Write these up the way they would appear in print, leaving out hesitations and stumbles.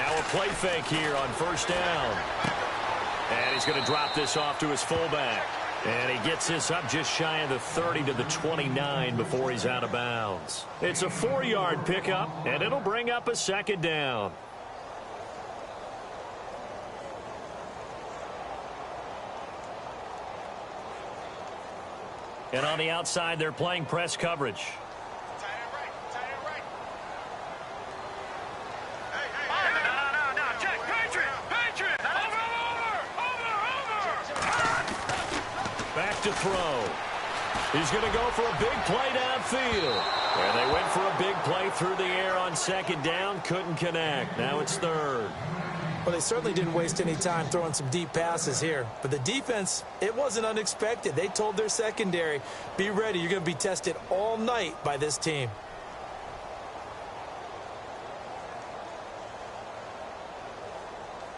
Now a play fake here on first down. And he's going to drop this off to his fullback. And he gets this up just shy of the 30 to the 29 before he's out of bounds. It's a 4-yard pickup, and it'll bring up a second down. And on the outside, they're playing press coverage. Back to throw. He's going to go for a big play downfield. And they went for a big play through the air on second down. Couldn't connect. Now it's third. Well, they certainly didn't waste any time throwing some deep passes here. But the defense, it wasn't unexpected. They told their secondary, be ready. You're going to be tested all night by this team.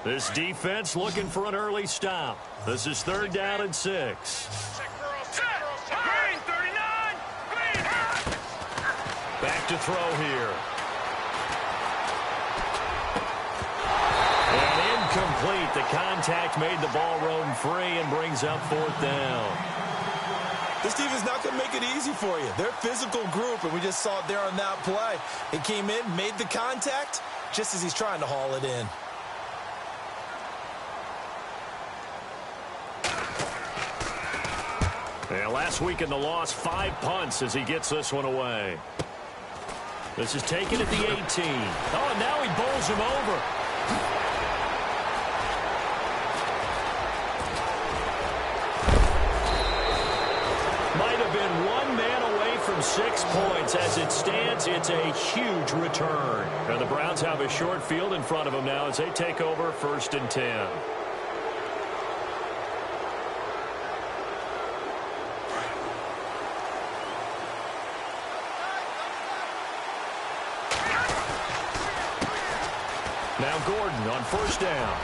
This defense looking for an early stop. This is third down and 6. Back to throw here. And incomplete. The contact made the ball roam free and brings up fourth down. This team is not going to make it easy for you. They're a physical group, and we just saw it there on that play. It came in, made the contact, just as he's trying to haul it in. And last week in the loss, 5 punts as he gets this one away. This is taken at the 18. Oh, and now he bowls him over. Might have been one man away from 6 points. As it stands, it's a huge return. And the Browns have a short field in front of them now as they take over first and 10. Now Gordon on first down.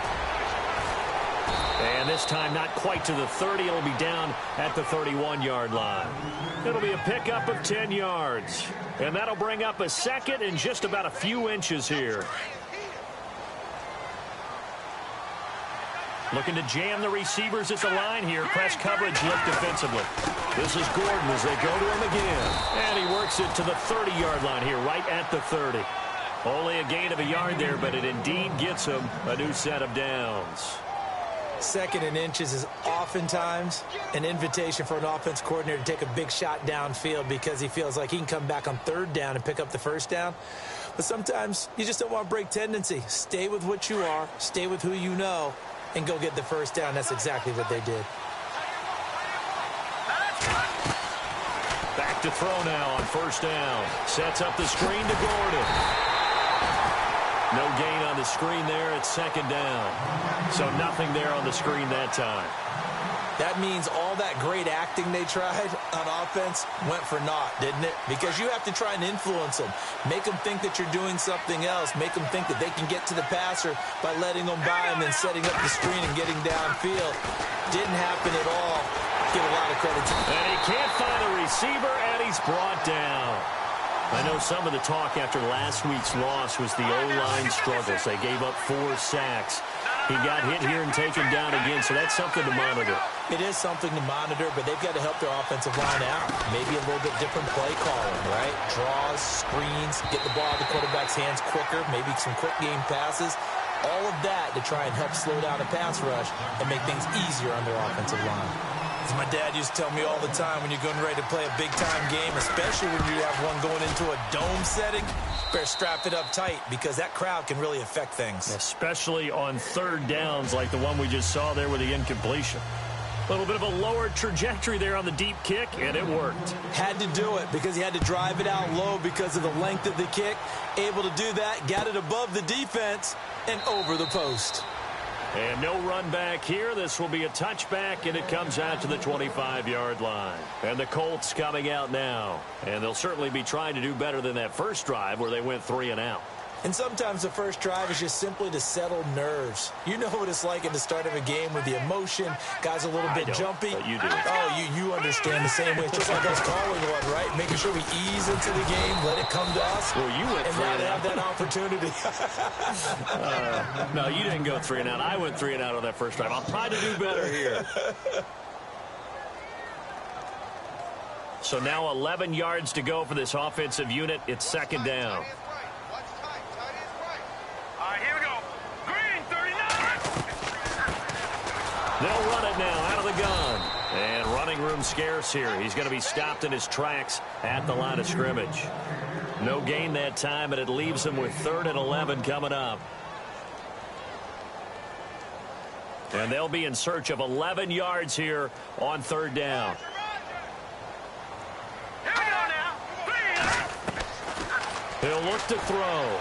And this time not quite to the 30. It'll be down at the 31-yard line. It'll be a pickup of 10 yards. And that'll bring up a second and just about a few inches here. Looking to jam the receivers at the line here. Press coverage look defensively. This is Gordon as they go to him again. And he works it to the 30-yard line here, right at the 30. Only a gain of a yard there, but it indeed gets him a new set of downs. Second and inches is oftentimes an invitation for an offense coordinator to take a big shot downfield because he feels like he can come back on third down and pick up the first down. But sometimes you just don't want to break tendency. Stay with what you are, stay with who you know, and go get the first down. That's exactly what they did. Back to throw now on first down. Sets up the screen to Gordon. No gain on the screen there. It's second down. So nothing there on the screen that time. That means all that great acting they tried on offense went for naught, didn't it? Because you have to try and influence them. Make them think that you're doing something else. Make them think that they can get to the passer by letting them by him and setting up the screen and getting downfield. Didn't happen at all. Give a lot of credit to him. And he can't find a receiver, and he's brought down. I know some of the talk after last week's loss was the O-line struggles. They gave up 4 sacks. He got hit here and taken down again, so that's something to monitor. It is something to monitor, but they've got to help their offensive line out. Maybe a little bit different play calling, right? Draws, screens, get the ball in the quarterback's hands quicker, maybe some quick game passes. All of that to try and help slow down a pass rush and make things easier on their offensive line. As my dad used to tell me all the time, when you're getting ready to play a big-time game, especially when you have one going into a dome setting, better strap it up tight because that crowd can really affect things. Especially on third downs like the one we just saw there with the incompletion. A little bit of a lower trajectory there on the deep kick, and it worked. Had to do it because he had to drive it out low because of the length of the kick. Able to do that, got it above the defense and over the post. And no run back here. This will be a touchback, and it comes out to the 25-yard line. And the Colts coming out now. And they'll certainly be trying to do better than that first drive where they went 3 and out. And sometimes the first drive is just simply to settle nerves. You know what it's like at the start of a game with the emotion, guys a little bit jumpy. But you do. Oh, you understand the same way. It's just like us calling one, right? Making sure we ease into the game, let it come to us, well, you went and not have that opportunity. No, you didn't go 3 and out. I went 3 and out on that first drive. I'll try to do better here. So now 11 yards to go for this offensive unit. It's second down. They'll run it now out of the gun. And running room scarce here. He's going to be stopped in his tracks at the line of scrimmage. No gain that time, and it leaves him with 3rd and 11 coming up. And they'll be in search of 11 yards here on 3rd down. He'll look to throw.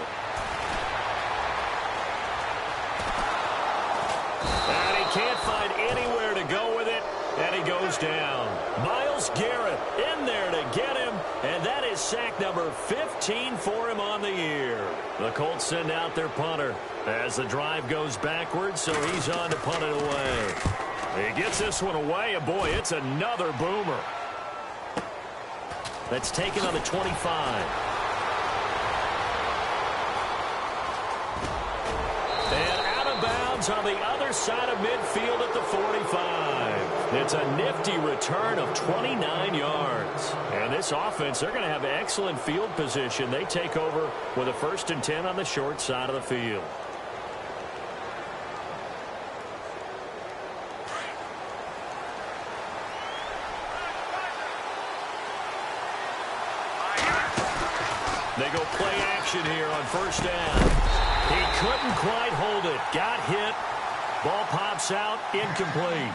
And he can't find anywhere to go with it, and he goes down. Myles Garrett in there to get him, and that is sack number 15 for him on the year. The Colts send out their punter as the drive goes backwards, so he's on to punt it away. He gets this one away, and boy, it's another boomer. That's taken on the 25. And out of bounds on the other side of midfield at the 45. It's a nifty return of 29 yards. And this offense, they're going to have excellent field position. They take over with a 1st and 10 on the short side of the field. They go play action here on 1st down. He couldn't quite hold it. Got hit. Ball pops out. Incomplete.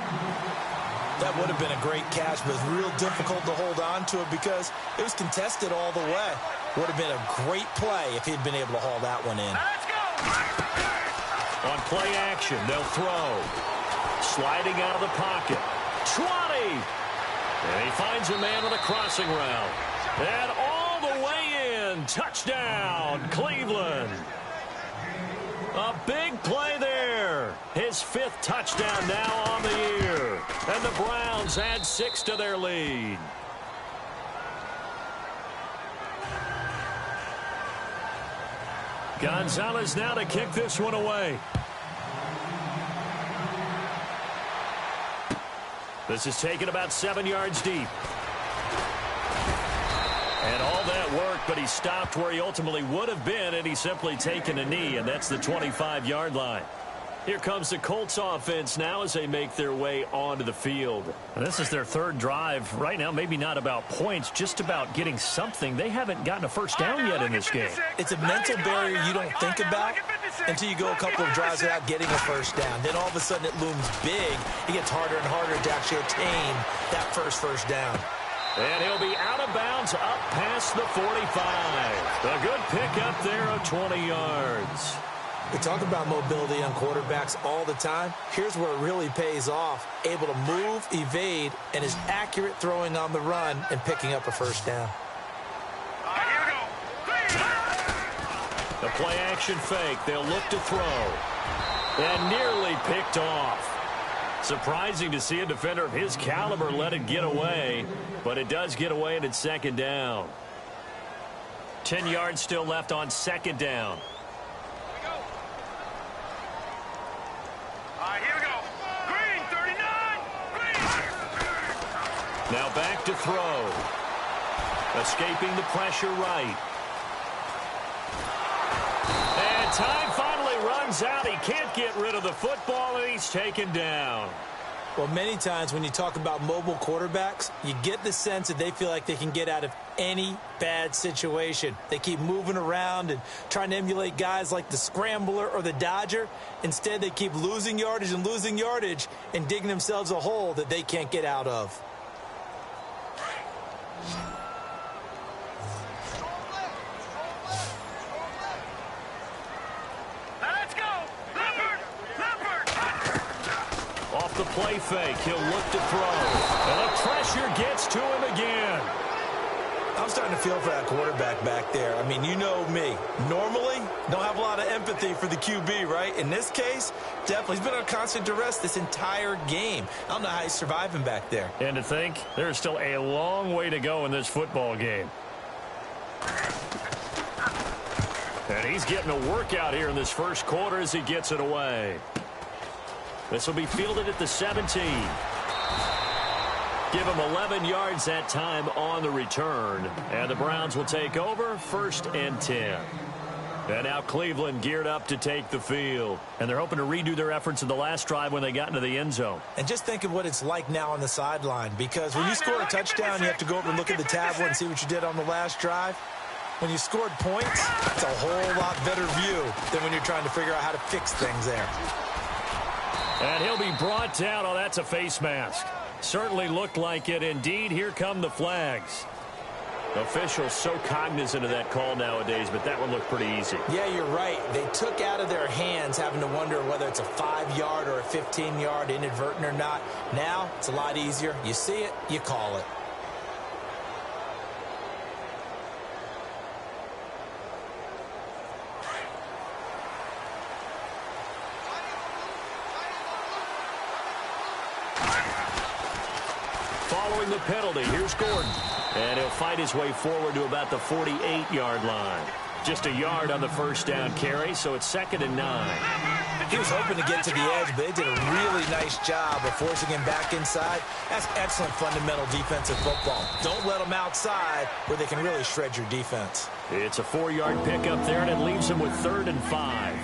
That would have been a great catch, but it's real difficult to hold on to it because it was contested all the way. Would have been a great play if he'd been able to haul that one in. Let's go! On play action, they'll throw. Sliding out of the pocket. 20! And he finds a man with a crossing route. And all the way in. Touchdown, Cleveland. A big play there. His 5th touchdown now on the year. And the Browns add 6 to their lead. Gonzalez now to kick this one away. This is taken about 7 yards deep. And all that work, but he stopped where he ultimately would have been, and he's simply taken a knee, and that's the 25-yard line. Here comes the Colts offense now as they make their way onto the field. And this is their 3rd drive. Right now, maybe not about points, just about getting something. They haven't gotten a 1st down yet in this game. It's a mental barrier you don't think about until you go a couple of drives without getting a 1st down. Then all of a sudden it looms big. It gets harder and harder to actually attain that first down. And he'll be out of bounds up past the 45. A good pickup there of 20 yards. We talk about mobility on quarterbacks all the time. Here's where it really pays off. Able to move, evade, and is accurate throwing on the run and picking up a 1st down. Here we go. The play action fake. They'll look to throw. And nearly picked off. Surprising to see a defender of his caliber let it get away, but it does get away and it's 2nd down. 10 yards still left on 2nd down. Here we go. Green, 39. Green. Now back to throw. Escaping the pressure right. And time finally runs out. He can't get rid of the football, and he's taken down. Well, many times when you talk about mobile quarterbacks, you get the sense that they feel like they can get out of any bad situation. They keep moving around and trying to emulate guys like the Scrambler or the Dodger. Instead, they keep losing yardage and digging themselves a hole that they can't get out of. Off the play fake, he'll look to throw. And the pressure gets to him again. I'm starting trying to feel for that quarterback back there. I mean, you know me. Normally, don't have a lot of empathy for the QB, right? In this case, definitely. He's been on constant duress this entire game. I don't know how he's surviving back there. And to think, there's still a long way to go in this football game. And he's getting a workout here in this first quarter as he gets it away. This will be fielded at the 17. Give him 11 yards that time on the return. And the Browns will take over 1st and 10. And now Cleveland geared up to take the field. And they're hoping to redo their efforts in the last drive when they got into the end zone. And just think of what it's like now on the sideline. Because when you score a touchdown, you have to go over and look at the tablet and see what you did on the last drive. When you scored points, it's a whole lot better view than when you're trying to figure out how to fix things there. And he'll be brought down. Oh, that's a face mask. Certainly looked like it. Indeed, here come the flags. Officials so cognizant of that call nowadays, but that one looked pretty easy. Yeah, you're right. They took out of their hands having to wonder whether it's a 5-yard or a 15-yard inadvertent or not. Now, it's a lot easier. You see it, you call it. Following the penalty, here's Gordon. And he'll fight his way forward to about the 48-yard line. Just a yard on the first down carry, so it's 2nd and 9. He was hoping to get to the edge, but they did a really nice job of forcing him back inside. That's excellent fundamental defensive football. Don't let them outside where they can really shred your defense. It's a 4-yard pickup there, and it leaves him with 3rd and 5.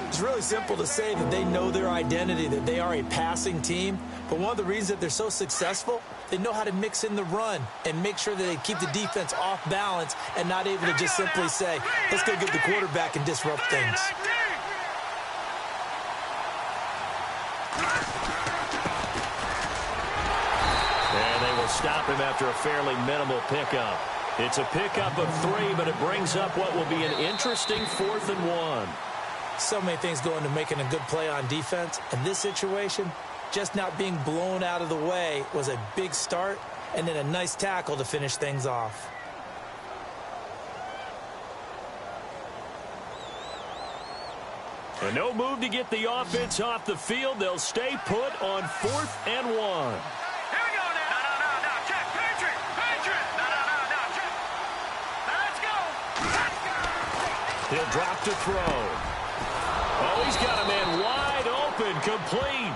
It's really simple to say that they know their identity, that they are a passing team. But one of the reasons that they're so successful, they know how to mix in the run and make sure that they keep the defense off balance and not able to just simply say, let's go get the quarterback and disrupt things. And they will stop him after a fairly minimal pickup. It's a pickup of 3, but it brings up what will be an interesting 4th and 1. So many things go into making a good play on defense. In this situation, just not being blown out of the way was a big start, and then a nice tackle to finish things off. And no move to get the offense off the field. They'll stay put on 4th and 1. Here we go now. No. Check. Patriot. No. Check. Now let's go. He'll drop to throw. Oh, he's got a man wide open, complete.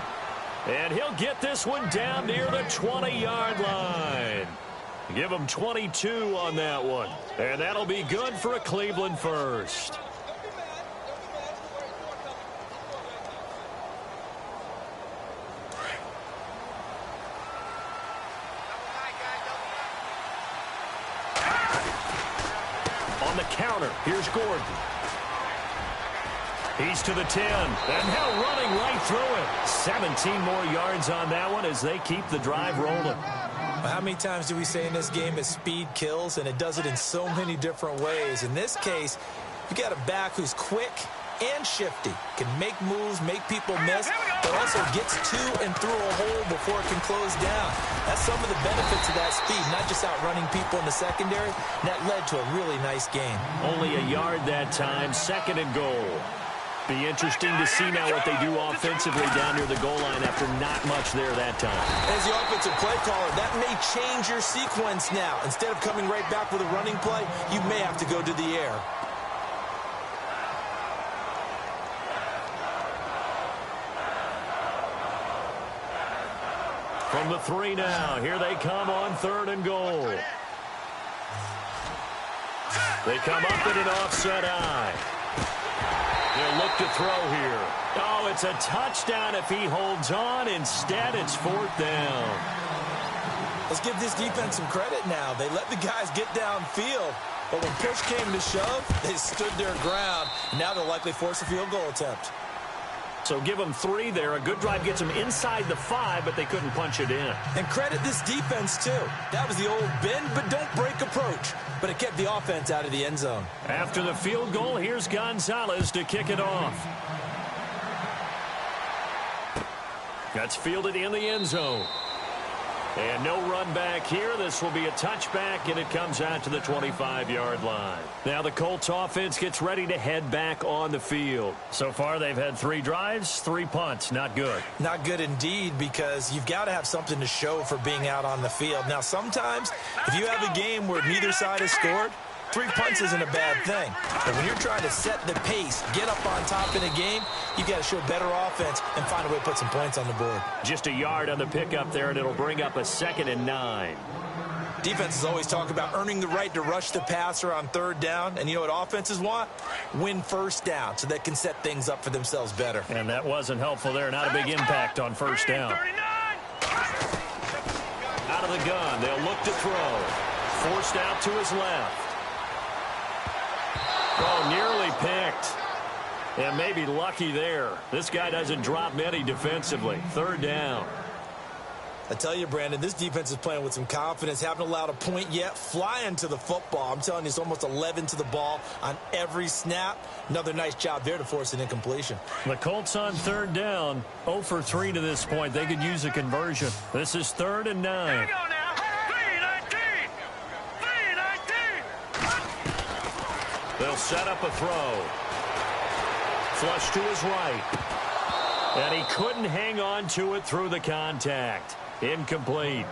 And he'll get this one down near the 20-yard line. Give him 22 on that one. And that'll be good for a Cleveland first. On the counter, here's Gordon. He's to the 10, and now running right through it. 17 more yards on that one as they keep the drive rolling. How many times do we say in this game that speed kills, and it does it in so many different ways? In this case, you got a back who's quick and shifty, can make moves, make people miss, but also gets to and through a hole before it can close down. That's some of the benefits of that speed, not just outrunning people in the secondary. And that led to a really nice game. Only a yard that time, 2nd and goal. Be interesting to see now what they do offensively down near the goal line after not much there that time. As the offensive play caller, that may change your sequence now. Instead of coming right back with a running play, you may have to go to the air. From the 3 now, here they come on 3rd and goal. They come up in an offset eye. They'll look to throw here. Oh, it's a touchdown if he holds on. Instead, it's 4th down. Let's give this defense some credit now. They let the guys get downfield, but when push came to shove, they stood their ground. Now they'll likely force a field goal attempt. So give them 3 there. A good drive gets them inside the 5, but they couldn't punch it in. And credit this defense, too. That was the old bend but don't break approach, but it kept the offense out of the end zone. After the field goal, here's Gonzalez to kick it off. That's fielded in the end zone. And no run back here. This will be a touchback, and it comes out to the 25-yard line. Now the Colts offense gets ready to head back on the field. So far, they've had 3 drives, 3 punts. Not good. Not good indeed, because you've got to have something to show for being out on the field. Now, sometimes, if you have a game where neither side has scored, 3 punts isn't a bad thing. But when you're trying to set the pace, get up on top in a game, you've got to show better offense and find a way to put some points on the board. Just a yard on the pickup there, and it'll bring up a 2nd and 9. Defenses always talk about earning the right to rush the passer on 3rd down. And you know what offenses want? Win 1st down so they can set things up for themselves better. And that wasn't helpful there. Not a big impact on 1st down. Out of the gun. They'll look to throw. Forced out to his left. Oh, nearly picked. And maybe lucky there. This guy doesn't drop many defensively. 3rd down. I tell you, Brandon, this defense is playing with some confidence. Haven't allowed a point yet. Flying to the football. I'm telling you, it's almost 11 to the ball on every snap. Another nice job there to force an incompletion. The Colts on 3rd down. 0 for 3 to this point. They could use a conversion. This is 3rd and 9. Here we go now. 3-19. 3-19. They'll set up a throw. Flush to his right. And he couldn't hang on to it through the contact. Incomplete.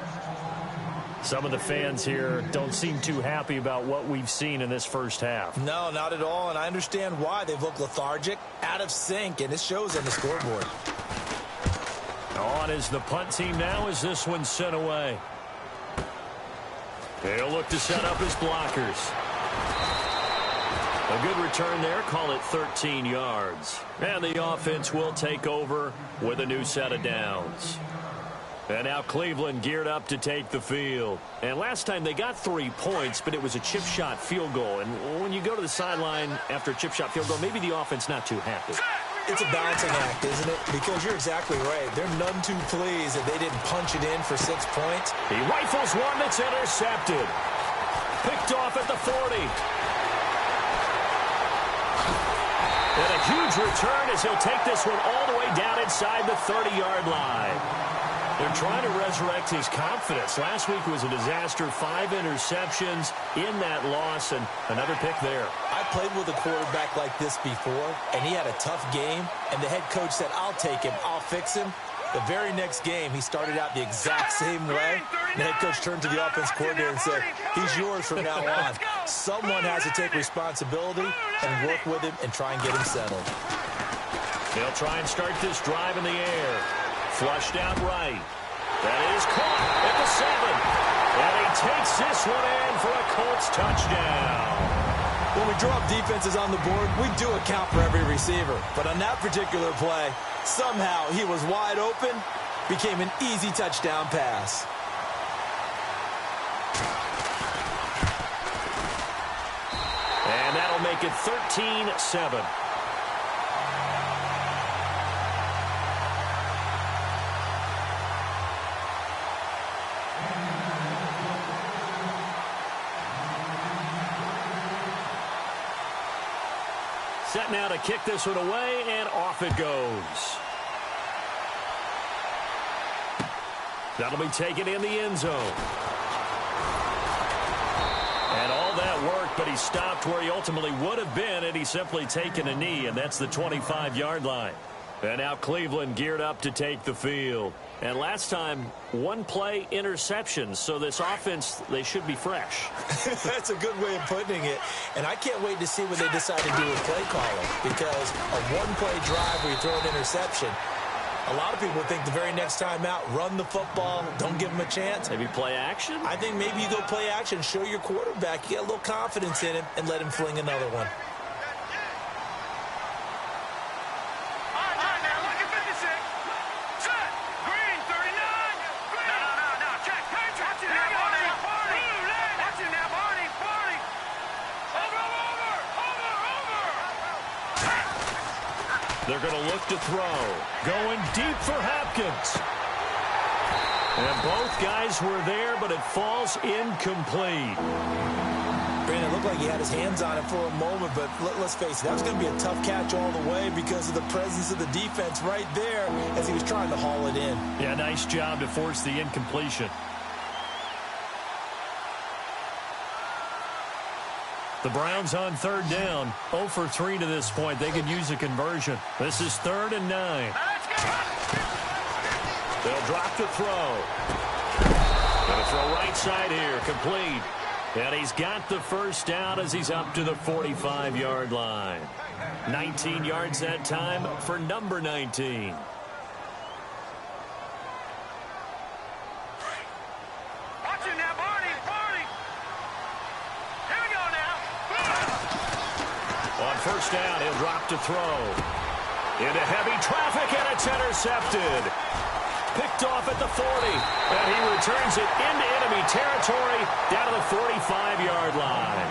Some of the fans here don't seem too happy about what we've seen in this first half. No, not at all, and I understand why. They've looked lethargic, out of sync, and it shows on the scoreboard. On is the punt team now as this one's sent away. They'll look to set up his blockers. A good return there, call it 13 yards. And the offense will take over with a new set of downs. And now Cleveland geared up to take the field. And last time they got 3 points, but it was a chip shot field goal. And when you go to the sideline after a chip shot field goal, maybe the offense not too happy. It's a balancing act, isn't it? Because you're exactly right. They're none too pleased that they didn't punch it in for 6 points. He rifles one that's intercepted. Picked off at the 40. And a huge return as he'll take this one all the way down inside the 30-yard line. They're trying to resurrect his confidence. Last week was a disaster. 5 interceptions in that loss, and another pick there. I played with a quarterback like this before, and he had a tough game, and the head coach said, I'll take him, I'll fix him. The very next game, he started out the exact same way. The head coach turned to the offense coordinator and said, he's yours from now on. Someone has to take responsibility and work with him and try and get him settled. They'll try and start this drive in the air. Flushed out right. That is caught at the 7. And he takes this one in for a Colts touchdown. When we draw up defenses on the board, we do account for every receiver. But on that particular play, somehow he was wide open, became an easy touchdown pass. And that'll make it 13-7. Set now to kick this one away, and off it goes. That'll be taken in the end zone. And all that work, but he stopped where he ultimately would have been had he simply taken a knee, and that's the 25-yard line. And now Cleveland geared up to take the field. And last time, 1 play interceptions, so this offense, they should be fresh. That's a good way of putting it. And I can't wait to see what they decide to do with play calling, because a 1-play drive where you throw an interception, a lot of people think the very next time out, run the football, don't give them a chance. Maybe play action? I think maybe you go play action, show your quarterback, you get a little confidence in him, and let him fling another one. They're going to look to throw. Going deep for Hopkins. And both guys were there, but it falls incomplete. Brandon, it looked like he had his hands on it for a moment, but let's face it, that was going to be a tough catch all the way because of the presence of the defense right there as he was trying to haul it in. Yeah, nice job to force the incompletion. The Browns on third down. 0 for 3 to this point. They could use a conversion. This is 3rd and 9. They'll drop to throw. Going to throw right side here. Complete. And he's got the first down as he's up to the 45-yard line. 19 yards that time for number 19. First down, he'll drop to throw. Into heavy traffic, and it's intercepted. Picked off at the 40, and he returns it into enemy territory down to the 45-yard line.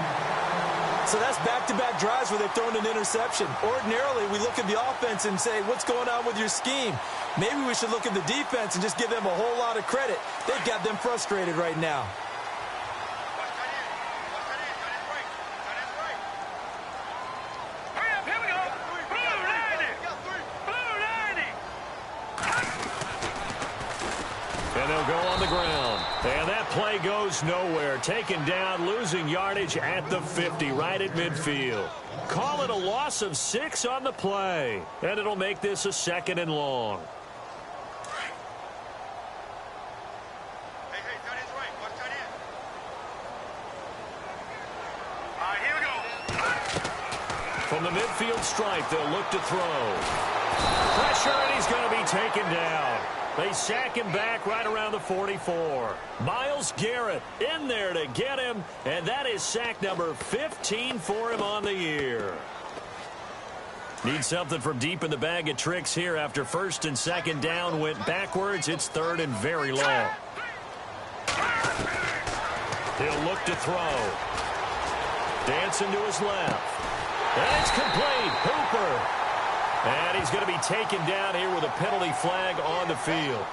So that's back-to-back drives where they've thrown an interception. Ordinarily, we look at the offense and say, what's going on with your scheme? Maybe we should look at the defense and just give them a whole lot of credit. They've got them frustrated right now. And they'll go on the ground. And that play goes nowhere. Taken down, losing yardage at the 50, right at midfield. Call it a loss of 6 on the play. And it'll make this a 2nd and long. From the midfield stripe, they'll look to throw. Pressure, and he's going to be taken down. They sack him back right around the 44. Myles Garrett in there to get him, and that is sack number 15 for him on the year. Need something from deep in the bag of tricks here after 1st and 2nd down went backwards. It's 3rd and very long. He'll look to throw. Dancing to his left. And it's complete. Hooper. And he's going to be taken down here with a penalty flag on the field.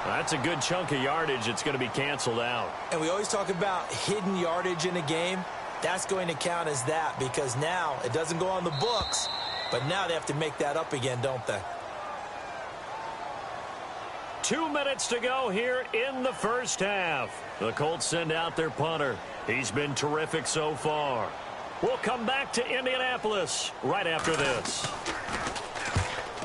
That's a good chunk of yardage. It's going to be canceled out. And we always talk about hidden yardage in a game. That's going to count as that because now it doesn't go on the books, but now they have to make that up again, don't they? 2 minutes to go here in the first half. The Colts send out their punter. He's been terrific so far. We'll come back to Indianapolis right after this.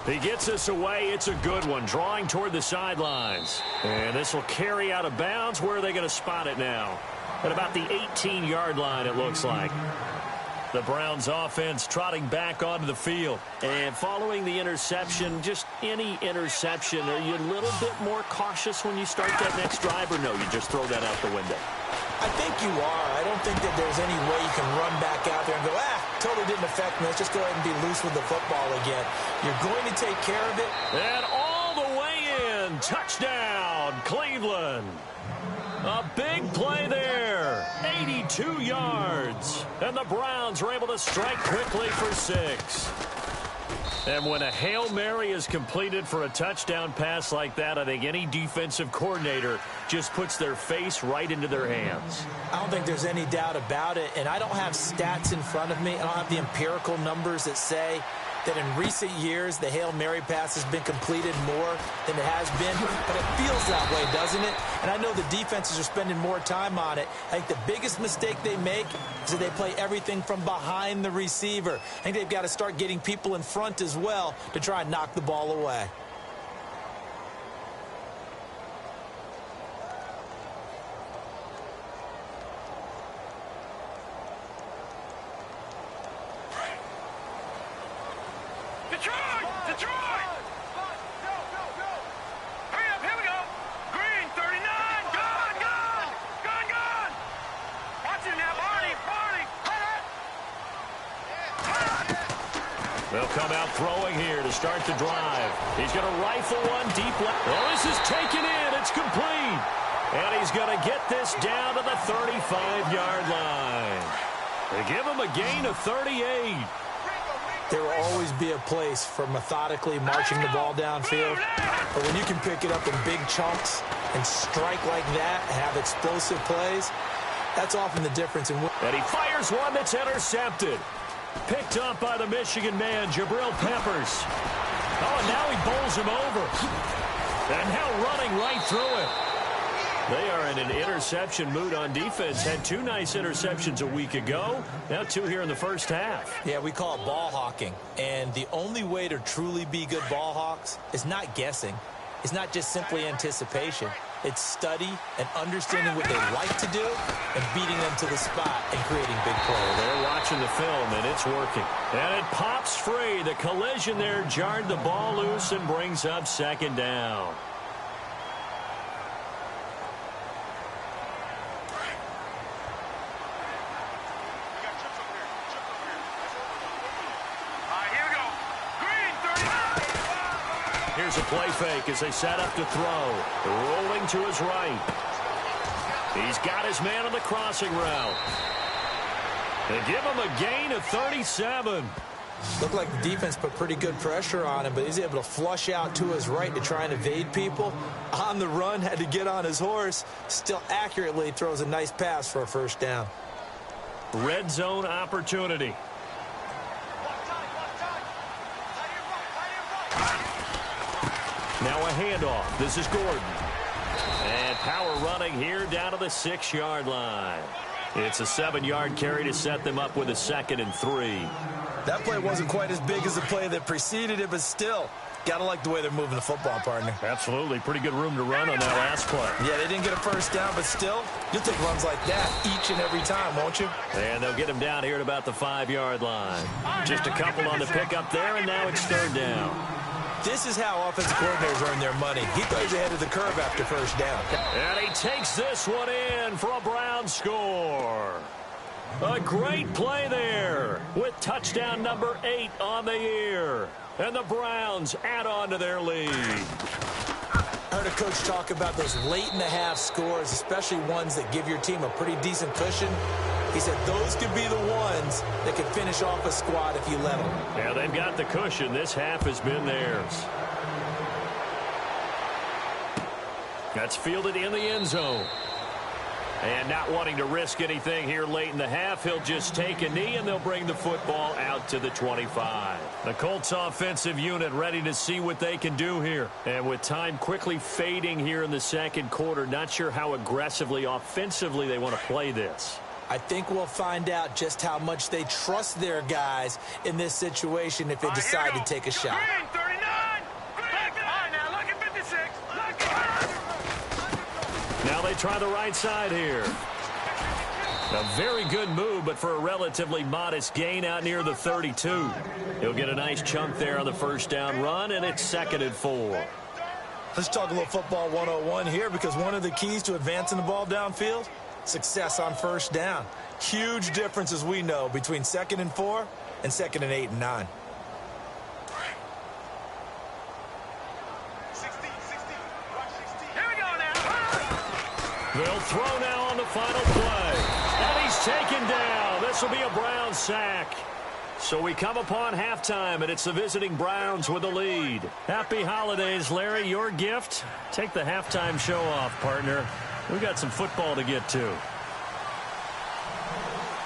He gets us away. It's a good one. Drawing toward the sidelines. And this will carry out of bounds. Where are they going to spot it now? At about the 18-yard line, it looks like. The Browns offense trotting back onto the field. And following the interception, just any interception, are you a little bit more cautious when you start that next drive, or no, you just throw that out the window? I think you are. I don't think that there's any way you can run back out there and go, totally didn't affect me. Let's just go ahead and be loose with the football again. You're going to take care of it. And all the way in. Touchdown, Cleveland. A big play there. 82 yards. And the Browns are able to strike quickly for 6. And when a Hail Mary is completed for a touchdown pass like that, I think any defensive coordinator just puts their face right into their hands. I don't think there's any doubt about it. And I don't have stats in front of me. I don't have the empirical numbers that say that in recent years the Hail Mary pass has been completed more than it has been, but it feels that way, doesn't it? And I know the defenses are spending more time on it. I think the biggest mistake they make is that they play everything from behind the receiver. I think they've got to start getting people in front as well to try and knock the ball away. They'll come out throwing here to start the drive. He's going to rifle one deep left. Oh, this is taken in. It's complete. And he's going to get this down to the 35-yard line. They give him a gain of 38. There will always be a place for methodically marching the ball downfield. But when you can pick it up in big chunks and strike like that and have explosive plays, that's often the difference. And he fires one that's intercepted. Picked up by the Michigan man, Jabril Peppers. Oh, and now he bowls him over. And now running right through it. They are in an interception mood on defense. Had 2 nice interceptions a week ago. Now 2 here in the first half. Yeah, we call it ball hawking. And the only way to truly be good ball hawks is not guessing. It's not just simply anticipation. It's study and understanding what they like to do and beating them to the spot and creating big plays. They're watching the film, and it's working. And it pops free. The collision there jarred the ball loose and brings up second down. Here's a play fake as they set up to throw. Rolling to his right. He's got his man on the crossing route. They give him a gain of 37. Looked like the defense put pretty good pressure on him, but he's able to flush out to his right to try and evade people. On the run, had to get on his horse. Still accurately throws a nice pass for a first down. Red zone opportunity. Now a handoff. This is Gordon. And power running here down to the 6-yard line. It's a 7-yard carry to set them up with a 2nd and 3. That play wasn't quite as big as the play that preceded it, but still, got to like the way they're moving the football, partner. Absolutely. Pretty good room to run on that last play. Yeah, they didn't get a first down, but still, you'll take runs like that each and every time, won't you? And they'll get him down here at about the 5-yard line. Just a couple on the pickup there, and now it's 3rd down. This is how offensive coordinators earn their money. He plays ahead of the curve after first down. And he takes this one in for a Brown score. A great play there with touchdown number 8 on the year. And the Browns add on to their lead. I heard a coach talk about those late-in-the-half scores, especially ones that give your team a pretty decent cushion. He said those could be the ones that could finish off a squad if you let them. Yeah, they've got the cushion. This half has been theirs. That's fielded in the end zone. And not wanting to risk anything here late in the half, he'll just take a knee, and they'll bring the football out to the 25. The Colts offensive unit ready to see what they can do here. And with time quickly fading here in the second quarter, not sure how aggressively, offensively they want to play this. I think we'll find out just how much they trust their guys in this situation if they decide to take a shot. Green, 39. Now look at 56. Now they try the right side here. A very good move, but for a relatively modest gain out near the 32. He'll get a nice chunk there on the first down run, and it's 2nd and 4. Let's talk a little football 101 here, because one of the keys to advancing the ball downfield, success on first down. Huge difference, as we know, between 2nd and 4 and 2nd and 8 and 9. 16. Here we go now. They'll throw now on the final play. And he's taken down. This will be a Browns sack. So we come upon halftime, and it's the visiting Browns with the lead. Happy holidays, Larry. Your gift? Take the halftime show off, partner. We've got some football to get to.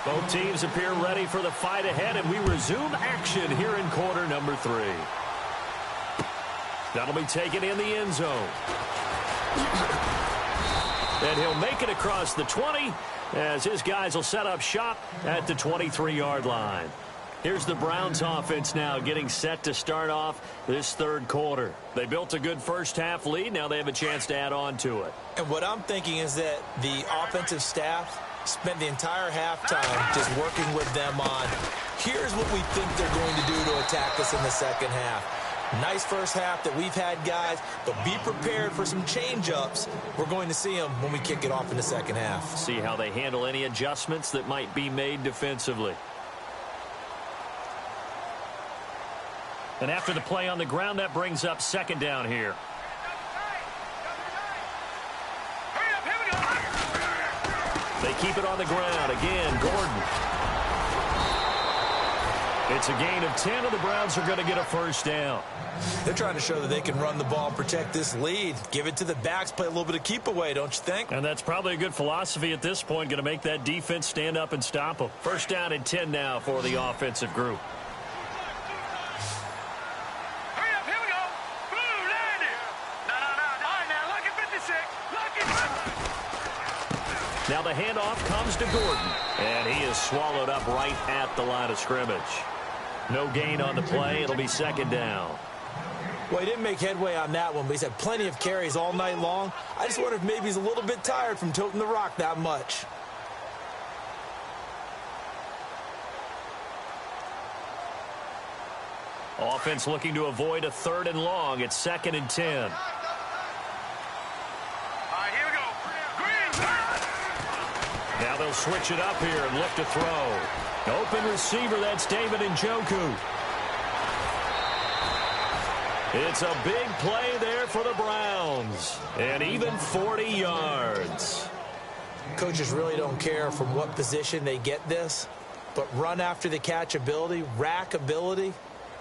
Both teams appear ready for the fight ahead, and we resume action here in quarter number 3. That'll be taken in the end zone. And he'll make it across the 20 as his guys will set up shop at the 23-yard line. Here's the Browns offense now getting set to start off this third quarter. They built a good first half lead. Now they have a chance to add on to it. And what I'm thinking is that the offensive staff spent the entire halftime just working with them on, here's what we think they're going to do to attack us in the second half. Nice first half that we've had, guys, but be prepared for some change-ups. We're going to see them when we kick it off in the second half. See how they handle any adjustments that might be made defensively. And after the play on the ground, that brings up 2nd down here. They keep it on the ground. Again, Gordon. It's a gain of 10, and the Browns are going to get a first down. They're trying to show that they can run the ball and protect this lead. Give it to the backs, play a little bit of keep away, don't you think? And that's probably a good philosophy at this point, going to make that defense stand up and stop them. First down and 10 now for the offensive group. Here we go. Blue landed. No. All right, now look at 56. Look at Now the handoff comes to Gordon, and he is swallowed up right at the line of scrimmage. No gain on the play. It'll be second down. Well, he didn't make headway on that one, but he's had plenty of carries all night long. I just wonder if maybe he's a little bit tired from toting the rock that much. Offense looking to avoid a 3rd and long. It's 2nd and 10. All right, here we go. Green. Now they'll switch it up here and look to throw. Open receiver, that's David Njoku. It's a big play there for the Browns. And even 40 yards. Coaches really don't care from what position they get this, but run after the catch ability, rack ability,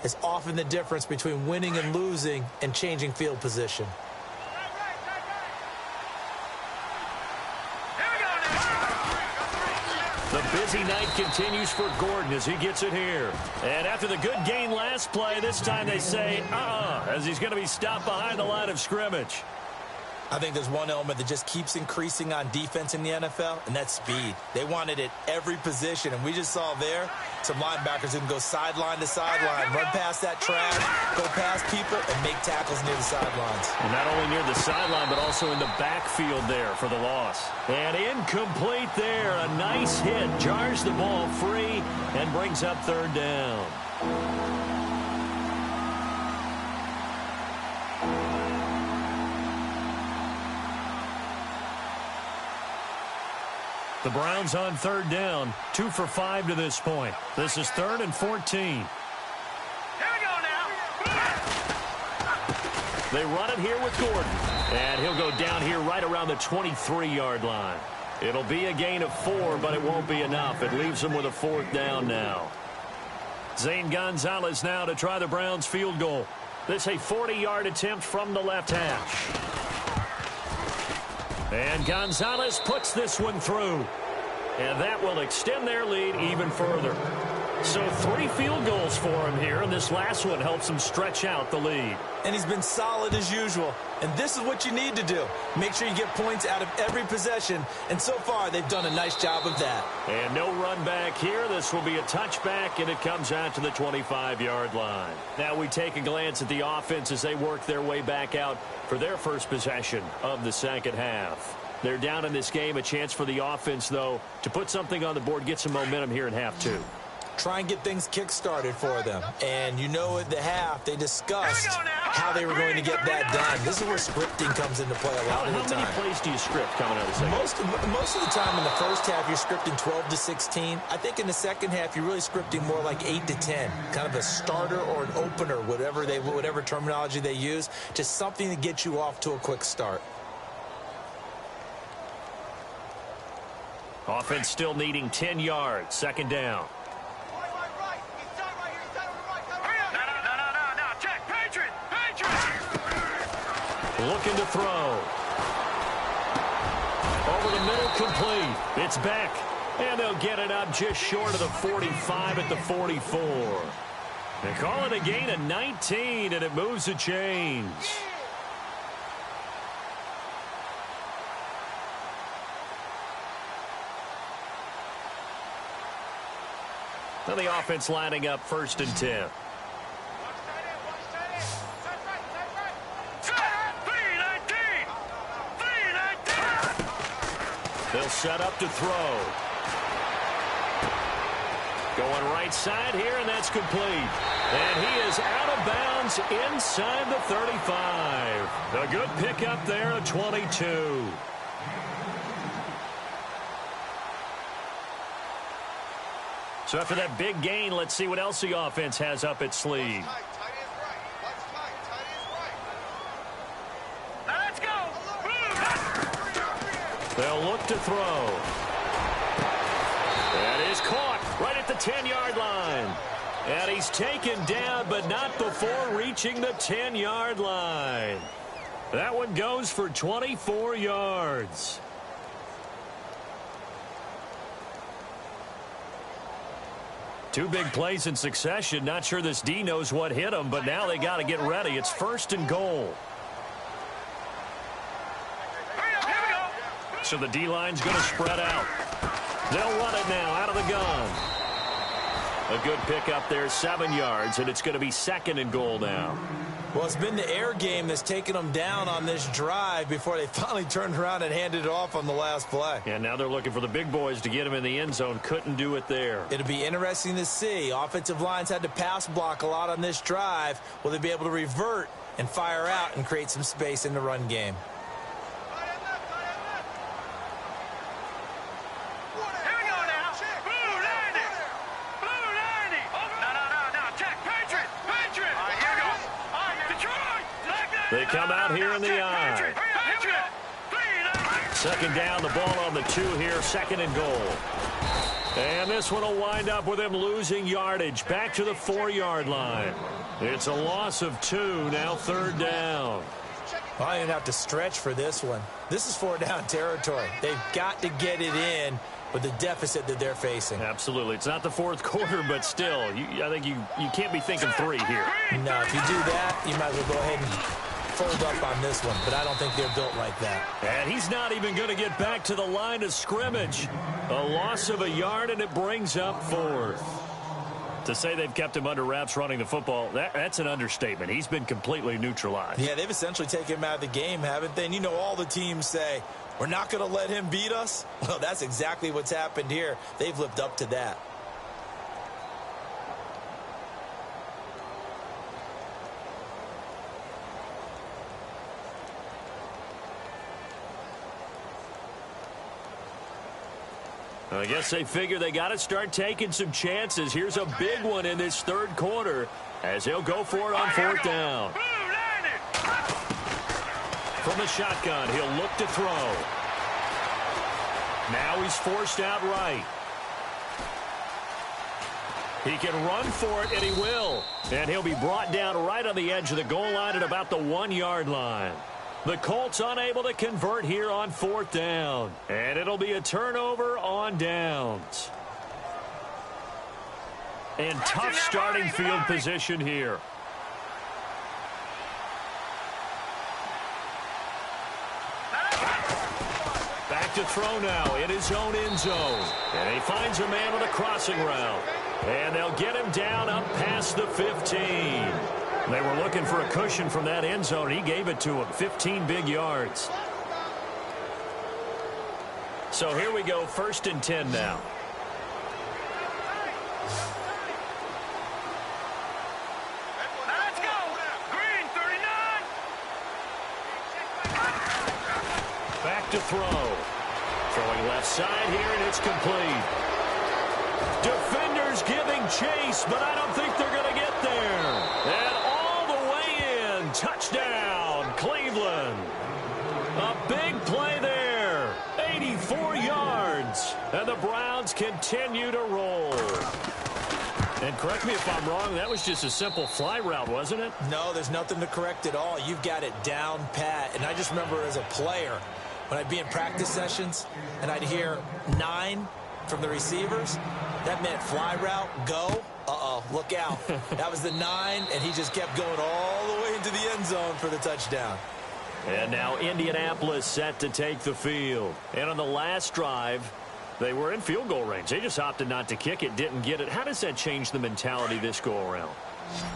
is often the difference between winning and losing and changing field position. The busy night continues for Gordon as he gets it here. And after the good gain last play, this time they say, as he's going to be stopped behind the line of scrimmage. I think there's one element that just keeps increasing on defense in the NFL, and that's speed. They want it at every position, and we just saw there some linebackers who can go sideline to sideline, run past that trash, go past people, and make tackles near the sidelines. And not only near the sideline, but also in the backfield there for the loss. And incomplete there. A nice hit. Jars the ball free and brings up 3rd down. The Browns on 3rd down, 2 for 5 to this point. This is 3rd and 14. Here we go now. They run it here with Gordon, and he'll go down here right around the 23-yard line. It'll be a gain of 4, but it won't be enough. It leaves them with a 4th down now. Zane Gonzalez now to try the Browns field goal. This a 40-yard attempt from the left hash. And Gonzalez puts this one through. And that will extend their lead even further. So 3 field goals for him here, and this last one helps him stretch out the lead. And he's been solid as usual. And this is what you need to do. Make sure you get points out of every possession. And so far, they've done a nice job of that. And no run back here. This will be a touchback, and it comes out to the 25-yard line. Now we take a glance at the offense as they work their way back out for their first possession of the second half. They're down in this game. A chance for the offense, though, to put something on the board, get some momentum here in half 2. Try and get things kick-started for them. And you know at the half, they discussed how they were going to get that done. This is where scripting comes into play a lot of the time. How many plays do you script coming out of the second? Most of the time in the first half, you're scripting 12 to 16. I think in the second half, you're really scripting more like 8 to 10. Kind of a starter or an opener, whatever terminology they use. Just something to get you off to a quick start. Offense still needing 10 yards. 2nd down. Looking to throw. Over the middle, complete. It's back. And they'll get it up just short of the 45 at the 44. They call it a gain of 19, and it moves the chains. Now the offense lining up 1st and 10. They'll set up to throw. Going right side here, and that's complete. And he is out of bounds inside the 35. A good pickup there at 22. So after that big gain, let's see what else the offense has up its sleeve. They'll look to throw. That is caught right at the 10-yard line. And he's taken down, but not before reaching the 10-yard line. That one goes for 24 yards. Two big plays in succession. Not sure this D knows what hit him, but now they got to get ready. It's 1st and goal. So the D-line's going to spread out. They'll run it now out of the gun. A good pickup there, 7 yards, and it's going to be 2nd and goal now. Well, it's been the air game that's taken them down on this drive before they finally turned around and handed it off on the last play. And now they're looking for the big boys to get him in the end zone. Couldn't do it there. It'll be interesting to see. Offensive lines had to pass block a lot on this drive. Will they be able to revert and fire out and create some space in the run game? They come out here in the eye. 2nd down, the ball on the 2 here, 2nd and goal. And this one will wind up with him losing yardage back to the 4-yard line. It's a loss of 2, now 3rd down. Well, I didn't have to stretch for this one. This is 4-down territory. They've got to get it in with the deficit that they're facing. Absolutely. It's not the 4th quarter, but still, I think you can't be thinking 3 here. No, if you do that, you might as well go ahead and fold up on this one, but I don't think they're built like that. And he's not even going to get back to the line of scrimmage. A loss of a yard, and it brings up 4th. To say they've kept him under wraps running the football, that's an understatement. He's been completely neutralized. Yeah, they've essentially taken him out of the game, haven't they? And you know, all the teams say, we're not going to let him beat us. Well, that's exactly what's happened here. They've lived up to that. I guess they figure they got to start taking some chances. Here's a big one in this 3rd quarter as he'll go for it on 4th down. From the shotgun, he'll look to throw. Now he's forced out right. He can run for it, and he will. And he'll be brought down right on the edge of the goal line at about the 1-yard line. The Colts unable to convert here on 4th down. And it'll be a turnover on downs. And tough starting field position here. Back to throw now in his own end zone. And he finds a man with a crossing route. And they'll get him down up past the 15. They were looking for a cushion from that end zone. He gave it to him. 15 big yards. So here we go. 1st and 10 now. Let's go. Green 39. Back to throw. Throwing left side here, and it's complete. Defenders giving chase, but I don't think they're going to get there. And all the way in. Touchdown, Cleveland. A big play there. 84 yards. And the Browns continue to roll. And correct me if I'm wrong, that was just a simple fly route, wasn't it? No, there's nothing to correct at all. You've got it down pat. And I just remember as a player, when I'd be in practice sessions and I'd hear 9 from the receivers, that meant fly route, go. Uh-oh, look out. That was the 9, and he just kept going all the way into the end zone for the touchdown. And now Indianapolis set to take the field. And on the last drive, they were in field goal range. They just opted not to kick it, didn't get it. How does that change the mentality this go-around?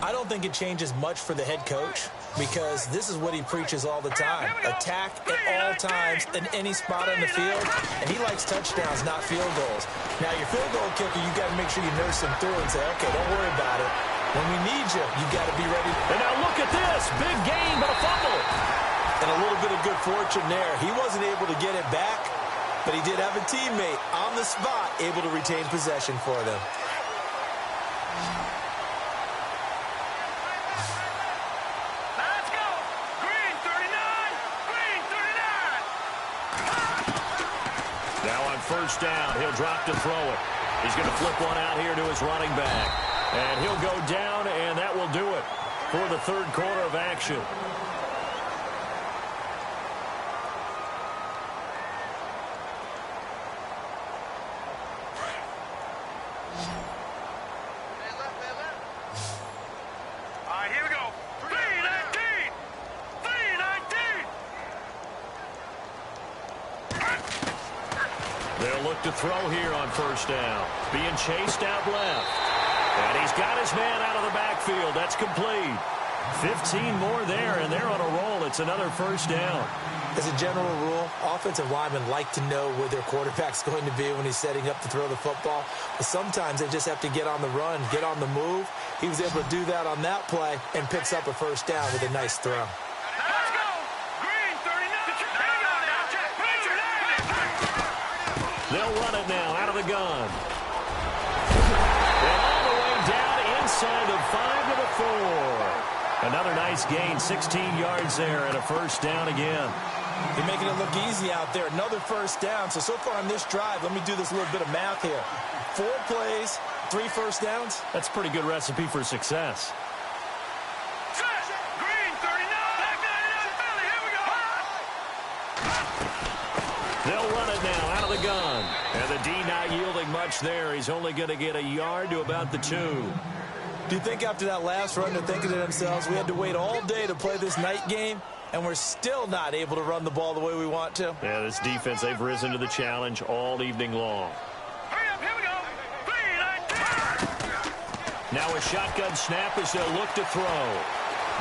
I don't think it changes much for the head coach because this is what he preaches all the time. Attack at all times in any spot on the field, and he likes touchdowns, not field goals. Now, your field goal kicker, you got to make sure you nurse him through and say, okay, don't worry about it. When we need you, you got to be ready. And now look at this. Big gain, but a fumble. And a little bit of good fortune there. He wasn't able to get it back, but he did have a teammate on the spot able to retain possession for them. Let's go. Green 39. Green 39. Now on 1st down, he'll drop to throw it. He's going to flip one out here to his running back. And he'll go down, and that will do it for the 3rd quarter of action. All right, here we go. 319. 319. They'll look to throw here on first down. Being chased out left. And he's got his man out of the backfield. That's complete. 15 more there, and they're on a roll. It's another first down. As a general rule, offensive linemen like to know where their quarterback's going to be when he's setting up to throw the football. But sometimes they just have to get on the run, get on the move. He was able to do that on that play and picks up a first down with a nice throw. Let's go. Green, 39. They'll run it now out of the gun. And all the way down inside the 5 to the 4. Another nice gain, 16 yards there and a first down again. They're making it look easy out there. Another first down. So far on this drive, let me do this little bit of math here. 4 plays, 3 first downs. That's a pretty good recipe for success. Green, 39. Back 99, Philly. Here we go. They'll run it now out of the gun. And the D not yielding much there. He's only going to get a yard to about the 2. Do you think after that last run they're thinking to themselves, we had to wait all day to play this night game, and we're still not able to run the ball the way we want to? Yeah, this defense, they've risen to the challenge all evening long. Hurry up, here we go. Green, 19. Now a shotgun snap as they'll look to throw.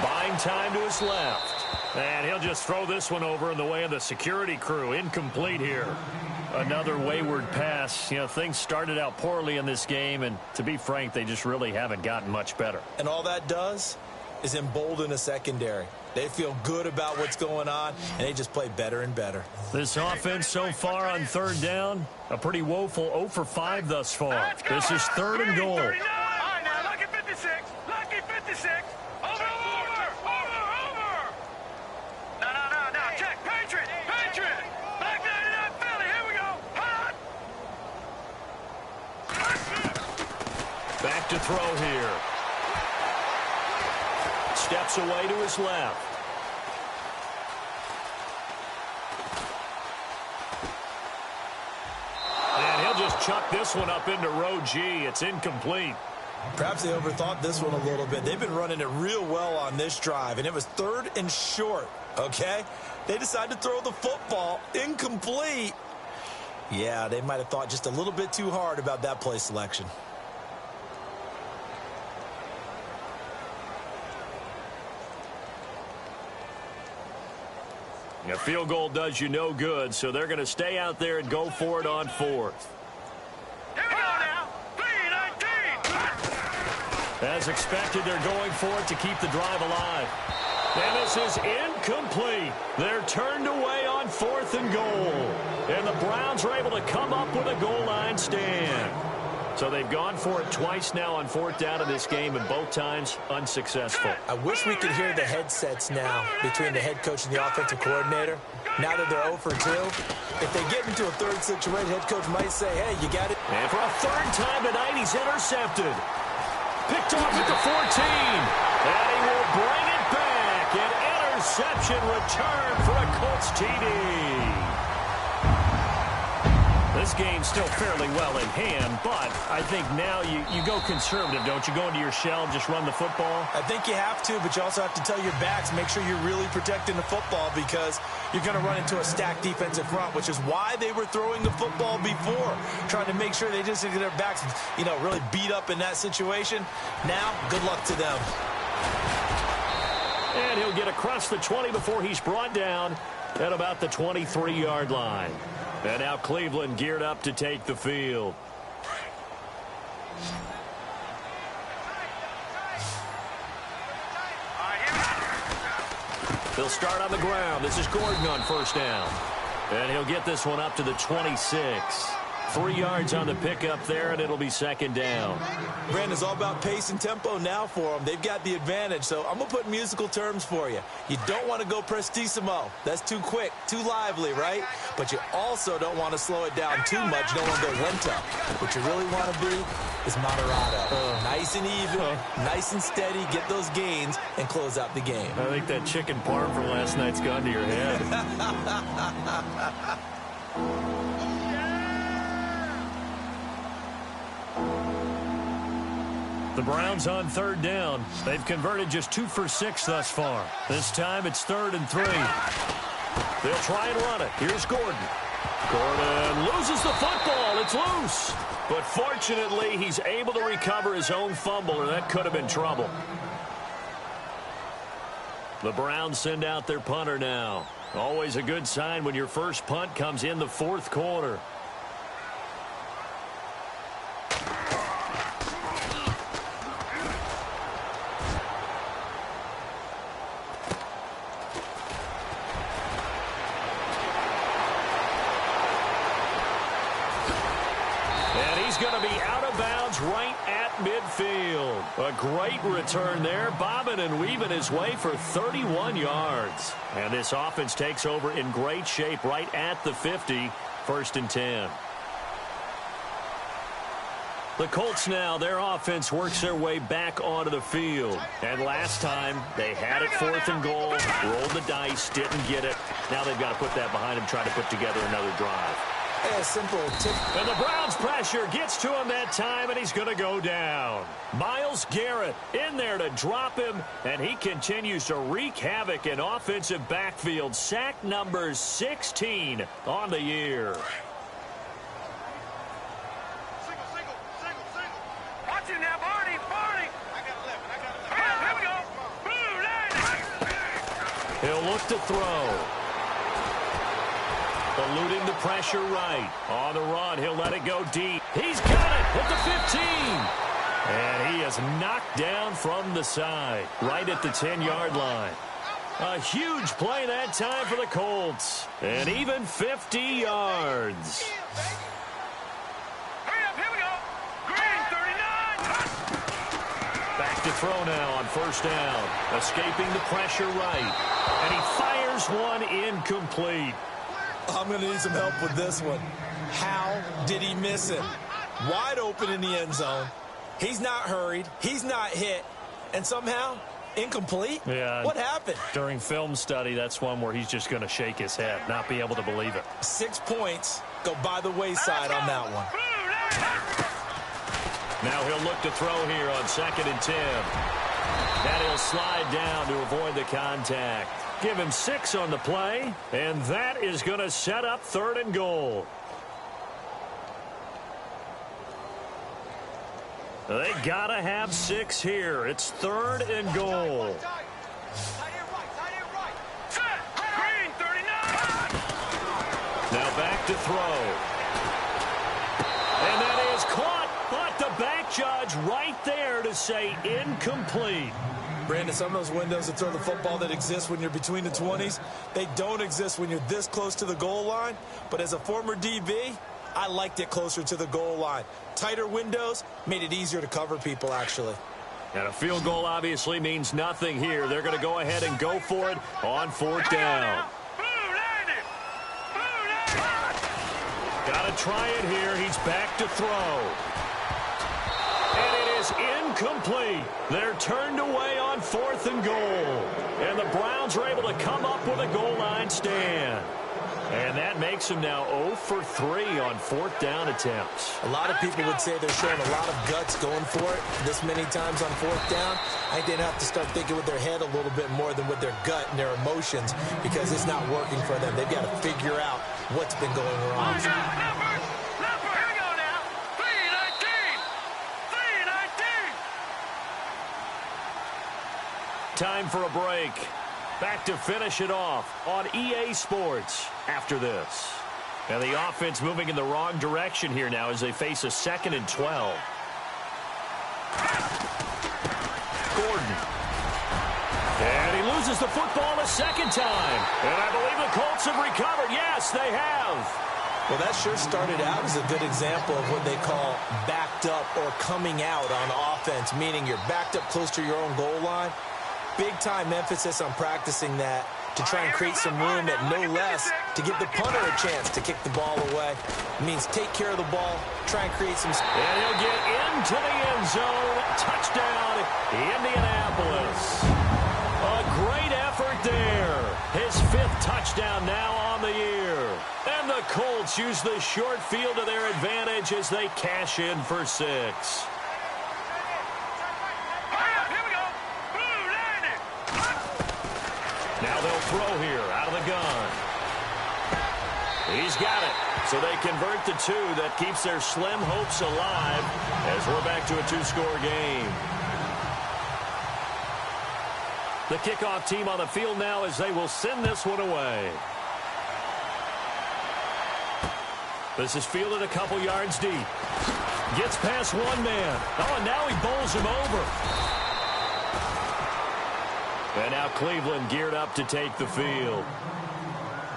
Buying time to his left. And he'll just throw this one over in the way of the security crew. Incomplete here. Another wayward pass. You know, things started out poorly in this game, and to be frank, they just really haven't gotten much better. And all that does is embolden a secondary. They feel good about what's going on, and they just play better and better. This offense so far on third down, a pretty woeful 0 for 5 thus far. This is 3rd and goal. 39. All right, now, lucky 56. Lucky 56. Over. No. Check. Patriot. Back 99, Philly. Here we go. Hot. Back to throw here. Steps away to his left. And he'll just chuck this one up into row G. It's incomplete. Perhaps they overthought this one a little bit. They've been running it real well on this drive, and it was 3rd and short, okay? They decided to throw the football incomplete. Yeah, they might have thought just a little bit too hard about that play selection. A field goal does you no good, so they're going to stay out there and go for it on 4th. Here we go now. Green, 19. As expected, they're going for it to keep the drive alive. And this is incomplete. They're turned away on 4th and goal. And the Browns are able to come up with a goal line stand. So they've gone for it twice now on 4th down in this game, and both times unsuccessful. I wish we could hear the headsets now between the head coach and the offensive coordinator. Now that they're 0 for 2, if they get into a 3rd situation, head coach might say, hey, you got it. And for a 3rd time tonight, he's intercepted. Picked off at the 14. And he will bring it back. An interception return for a Colts TD. This game's still fairly well in hand, but I think now you go conservative, don't you? Go into your shell and just run the football? I think you have to, but you also have to tell your backs, make sure you're really protecting the football because you're going to run into a stacked defensive front, which is why they were throwing the football before, trying to make sure they just get their backs, really beat up in that situation. Now, good luck to them. And he'll get across the 20 before he's brought down at about the 23-yard line. And now Cleveland geared up to take the field. They'll start on the ground. This is Gordon on first down. And he'll get this one up to the 26. 3 yards on the pickup there, and it'll be 2nd down. Brandon, it's all about pace and tempo now for them. They've got the advantage, so I'm going to put musical terms for you. You don't want to go prestissimo. That's too quick, too lively, right? But you also don't want to slow it down too much. You don't want to go lento. What you really want to be is moderato. Nice and even, nice and steady, get those gains, and close out the game. I think that chicken parm from last night's gone to your head. The Browns on 3rd down. They've converted just 2 for 6 thus far. This time it's 3rd and 3. They'll try and run it. Here's Gordon. Gordon loses the football. It's loose. But fortunately, he's able to recover his own fumble, or that could have been trouble. The Browns send out their punter now. Always a good sign when your first punt comes in the fourth quarter. Going to be out of bounds right at midfield. A great return there, bobbing and weaving his way for 31 yards. And this offense takes over in great shape right at the 50, 1st and 10. The Colts now, their offense works their way back onto the field. And last time, they had it 4th and goal, rolled the dice, didn't get it. Now they've got to put that behind them, try to put together another drive. A simple tip. And the Browns pressure gets to him that time, and he's going to go down. Myles Garrett in there to drop him, and he continues to wreak havoc in offensive backfield. Sack number 16 on the year. Watch it now, Barney. I got 11. Here we go. Blue 90. He'll look to throw. Eluding the pressure right. On the run, he'll let it go deep. He's got it at the 15. And he is knocked down from the side, right at the 10-yard line. A huge play that time for the Colts. And even 50 yards. Hurry up, here we go. Green 39. Back to throw now on 1st down. Escaping the pressure right. And he fires one incomplete. I'm going to need some help with this one. How did he miss it? Wide open in the end zone. He's not hurried. He's not hit. And somehow, incomplete? Yeah. What happened? During film study, that's one where he's just going to shake his head, not be able to believe it. 6 points go by the wayside on that one. Now he'll look to throw here on 2nd and 10. And he'll slide down to avoid the contact. Give him 6 on the play, and that is going to set up 3rd and goal. They got to have 6 here. It's 3rd and goal. Green 39. Now back to throw. And that is caught, but the back judge right there to say incomplete. Brandon, some of those windows to throw the football that exist when you're between the 20s, they don't exist when you're this close to the goal line. But as a former DB, I liked it closer to the goal line. Tighter windows made it easier to cover people, actually. And a field goal obviously means nothing here. They're going to go ahead and go for it on 4th down. Got to try it here. He's back to throw. And it is incomplete. They're turned away on 4th and goal. And the Browns are able to come up with a goal line stand. And that makes them now 0 for 3 on 4th down attempts. A lot of people would say they're showing a lot of guts going for it this many times on 4th down. I think they'd have to start thinking with their head a little bit more than with their gut and their emotions because it's not working for them. They've got to figure out what's been going wrong. Number, here we go now. 319. 319. Time for a break. Back to finish it off on EA Sports after this. And the offense moving in the wrong direction here now as they face a 2nd and 12. Gordon. And he loses the football a 2nd time. And I believe the Colts have recovered. Yes, they have. Well, that sure started out as a good example of what they call backed up or coming out on offense, meaning you're backed up close to your own goal line. Big-time emphasis on practicing that to try and create some room at no less to give the punter a chance to kick the ball away. It means take care of the ball, try and create some... And he'll get into the end zone. Touchdown, Indianapolis. A great effort there. His 5th touchdown now on the year. And the Colts use the short field to their advantage as they cash in for 6. Now they'll throw here out of the gun. He's got it. So they convert the two. That keeps their slim hopes alive as we're back to a two-score game. The kickoff team on the field now as they will send this one away. This is fielded a couple yards deep. Gets past one man. Oh, and now he bowls him over. And now Cleveland geared up to take the field.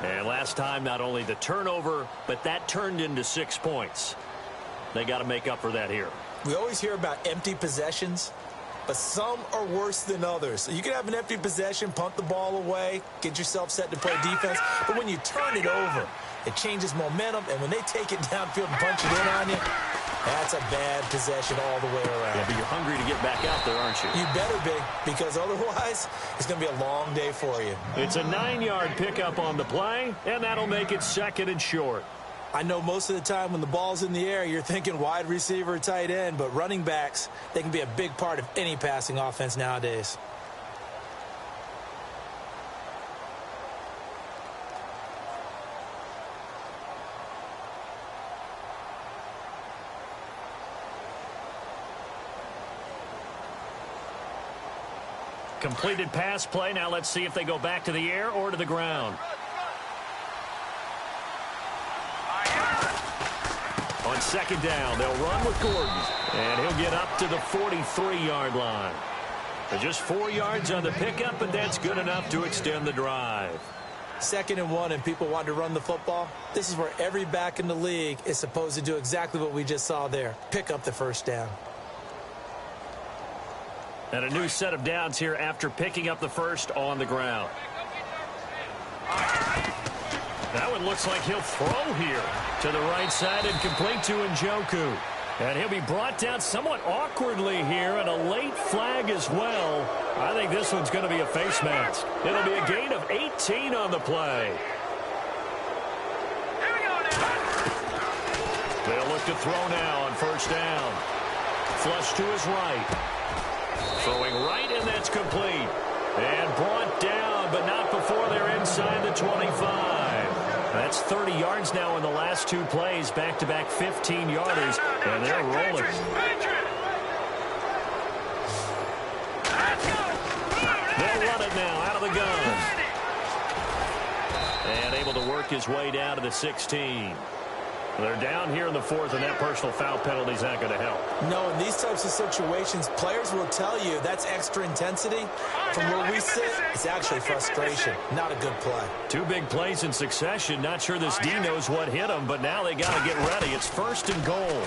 And last time, not only the turnover, but that turned into 6 points. They got to make up for that here. We always hear about empty possessions, but some are worse than others. So you can have an empty possession, punt the ball away, get yourself set to play defense, but when you turn it over, it changes momentum, and when they take it downfield and punch it in on you, that's a bad possession all the way around. Yeah, but you're hungry to get back out there, aren't you? You better be, because otherwise, it's going to be a long day for you. It's a 9-yard pickup on the play, and that'll make it 2nd and short. I know most of the time when the ball's in the air, you're thinking wide receiver, tight end, but running backs, they can be a big part of any passing offense nowadays. Completed pass play. Now let's see if they go back to the air or to the ground. On 2nd down, they'll run with Gordon. And he'll get up to the 43-yard line. Just 4 yards on the pickup, but that's good enough to extend the drive. 2nd and 1, and people want to run the football. This is where every back in the league is supposed to do exactly what we just saw there. Pick up the first down. And a new set of downs here after picking up the first on the ground. That one looks like he'll throw here to the right side and complete to Njoku. And he'll be brought down somewhat awkwardly here, and a late flag as well. I think this one's going to be a face mask. It'll be a gain of 18 on the play. They'll look to throw now on 1st down. Flush to his right. Throwing right, and that's complete. And brought down, but not before they're inside the 25. That's 30 yards now in the last 2 plays, back-to-back 15-yarders, and they're rolling. They'll run it now out of the gun. And able to work his way down to the 16. They're down here in the 4th, and that personal foul penalty is not going to help. No, in these types of situations, players will tell you that's extra intensity. From where we sit, it's actually frustration. Not a good play. 2 big plays in succession. Not sure this D knows what hit him, but now they got to get ready. It's 1st and goal.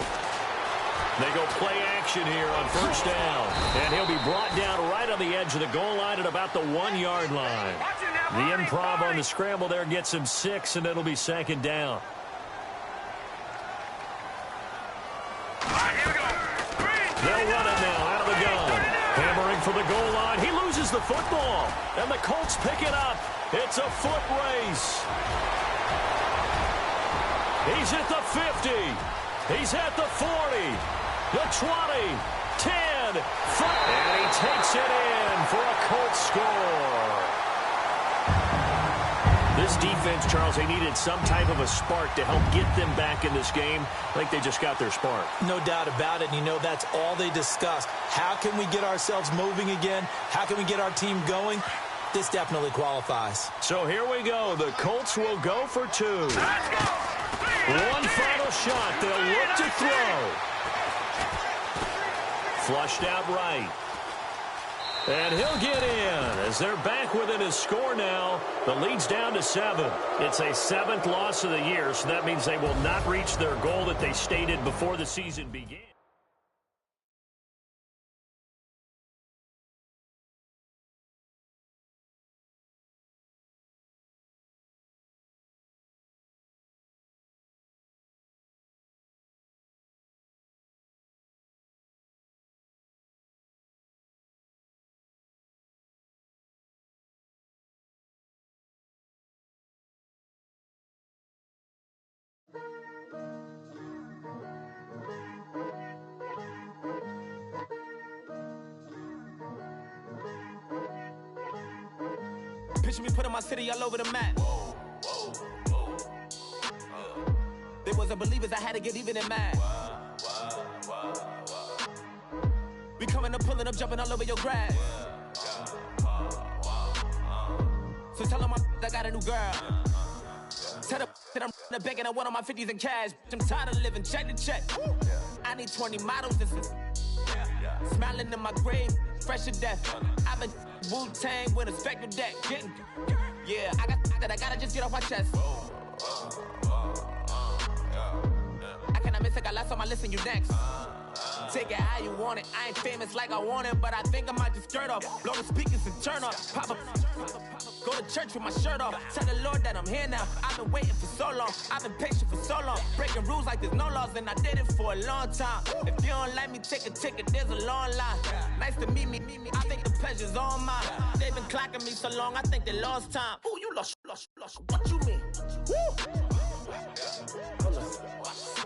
They go play action here on 1st down. And he'll be brought down right on the edge of the goal line at about the 1-yard line. The improv on the scramble there gets him 6, and it'll be 2nd down. They'll run it now out of the gun. Hammering for the goal line. He loses the football. And the Colts pick it up. It's a foot race. He's at the 50. He's at the 40. The 20. 10. 5. And he takes it in for a Colts score. This defense, Charles, they needed some type of a spark to help get them back in this game. I think they just got their spark. No doubt about it. And you know, that's all they discussed. How can we get ourselves moving again? How can we get our team going? This definitely qualifies. So here we go. The Colts will go for 2. One final shot. They'll look to throw. Flushed out right. And he'll get in as they're back within his score now. The lead's down to 7. It's a 7th loss of the year, so that means they will not reach their goal that they stated before the season began. Picture me putting my city all over the map. believers, I had to get even and mad. We coming up, pulling up, jumping all over your grass. So tell them I got a new girl. Tell them that I'm in the bank and I want on my 50s in cash. I'm tired of living check to check. I need 20 models, this is smiling in my grave, fresh to death. I've been Wu-Tang with a spectral deck. Yeah, I gotta just get off my chest. I cannot miss it, got lots on my list and you next. Take it how you want it. I ain't famous like I want it, but I think I might just skirt off. Blow the speakers and turn up. Pop up. Go to church with my shirt off. Tell the Lord that I'm here now. I've been waiting for so long. I've been patient for so long. Breaking rules like there's no laws, and I did it for a long time. If you don't like me, take a ticket. There's a long line. Nice to meet me. I think the pleasure's all mine. They've been clocking me so long, I think they lost time. Ooh, you lost. What you mean? Woo! Hold on.